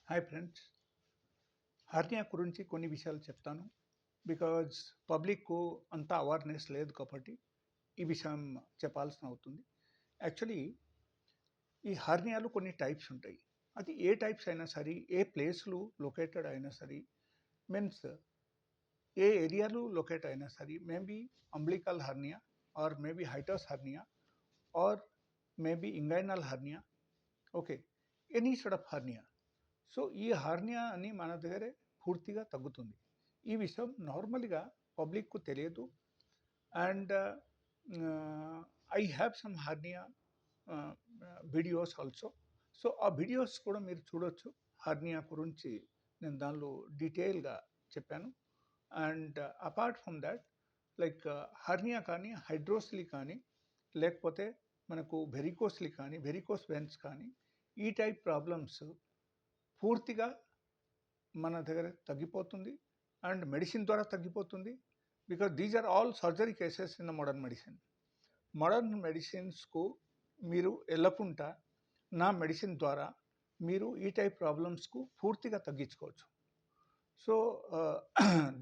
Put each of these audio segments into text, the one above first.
Hi friends. Hernia గురించి కొన్ని విషయాలు చెప్తాను. బికాజ్ పబ్లిక్కు అంత అవేర్‌నెస్ లేదు కాబట్టి, ఈ విషయం చెప్పాల్సిన అవుతుంది. యాక్చువల్లీ ఈ హెర్నియాలు కొన్ని టైప్స్ ఉంటాయి. అది ఏ టైప్స్ అయినా సరే, ఏ ప్లేస్‌లో లొకేటెడ్ అయినా సరే, మీన్స్ ఏ ఏరియాలో లొకేట్ అయినా సరే, maybe umbilical hernia or maybe hiatus hernia or maybe inguinal hernia. Okay. Any sort of hernia. So, ఈ హెర్నియా అని మన దగ్గరే పూర్తిగా తగ్గుతుంది. ఈ విషయం నార్మల్‌గా పబ్లిక్‌కు తెలియదు. And I have some hernia ఆహ్, వీడియోస్ ఆల్సో. సో, ఆ వీడియోస్ కూడా మీరు చూడొచ్చు. హెర్నియా గురించి నేను దానిలో డీటెయిల్‌గా చెప్పాను. And apart from thought like hernia కానీ, హైడ్రోసిల్ కానీ, లేకపోతే మనకు వెరికోస్‌లు కానీ, వెరికోస్ వెయిన్స్ కానీ, ఈ టైప్ ప్రాబ్లమ్స్ పూర్తిగా మన దగ్గర తగ్గిపోతుంది. అండ్ మెడిసిన్ ద్వారా తగ్గిపోతుంది. Because these are all surgery cases in the modern medicine. Modern మెడిసిన్స్‌కు మీరు ఎళ్ళకుండా నా మెడిసిన్ ద్వారా మీరు ఈ టైప్ ప్రాబ్లమ్స్‌కు పూర్తిగా తగ్గించుకోవచ్చు. So,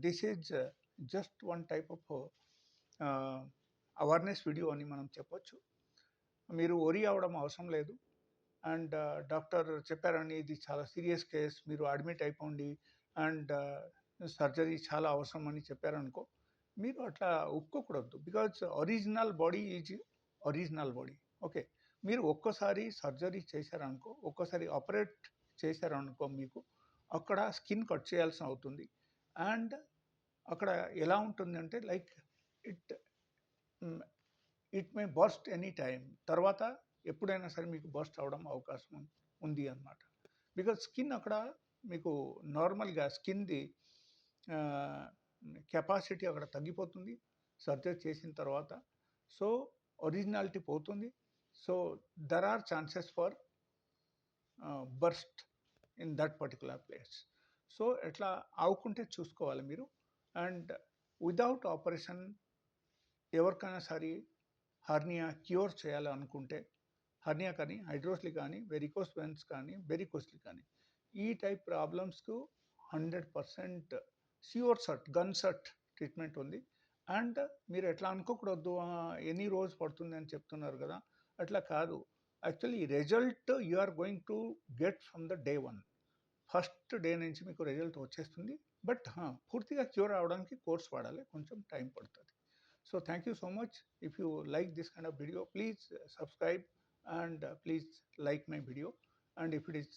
this is just one type of awareness video అని మనం చెప్పొచ్చు. మీరు వరీ అవ్వడం అవసరం లేదు. అండ్ డాక్టర్ చెప్పారని ఇది చాలా సీరియస్ కేస్, మీరు అడ్మిట్ అయిపోండి అండ్ సర్జరీ చాలా అవసరం అని చెప్పారనుకో, మీరు అట్లా ఒప్పుకోకూడదు. Because original body is original body. Okay. మీరు ఒక్కసారి సర్జరీ చేశారనుకో, ఒక్కసారి ఆపరేట్ చేశారనుకో, మీకు అక్కడ స్కిన్ కట్ చేయాల్సి అవుతుంది. అండ్ అక్కడ ఎలా ఉంటుందంటే like it it may burst any time. తర్వాత ఎప్పుడైనా సరే మీకు బర్స్ట్ అవ్వడం అవకాశం ఉంది అన్నమాట. బికాజ్ స్కిన్ అక్కడ మీకు నార్మల్‌గా స్కిన్‌ది కెపాసిటీ అక్కడ తగ్గిపోతుంది సర్జరీ చేసిన తర్వాత. సో, ఒరిజినాలిటీ పోతుంది. So, there are chances for burst in that particular place. So, ఎట్లా అవ్వకుంటే చూసుకోవాలి మీరు. అండ్ వితౌట్ ఆపరేషన్ ఎవరికైనా సరే హెర్నియా క్యూర్ చేయాలనుకుంటే, హెర్నియా కానీ, హైడ్రోసిల్ కానీ, వెరికోస్ వెయిన్స్ కానీ, వెరికోస్‌లు కానీ, ఈ టైప్ ప్రాబ్లమ్స్‌కు 100% sure shot, gun shot treatment ఉంది. అండ్ మీరు ఎట్లా అనుకోకూడదు ఎన్ని రోజు పడుతుంది అని చెప్తున్నారు కదా! అట్లా కాదు. Actually result you are going to get from the day 1. First day నుంచి మీకు రిజల్ట్ వచ్చేస్తుంది. బట్ పూర్తిగా క్యూర్ అవ్వడానికి కోర్స్ వాడాలి. కొంచెం టైం పడుతుంది. So thank you so much. If you like this kind of video, please subscribe and please like my video. And if it is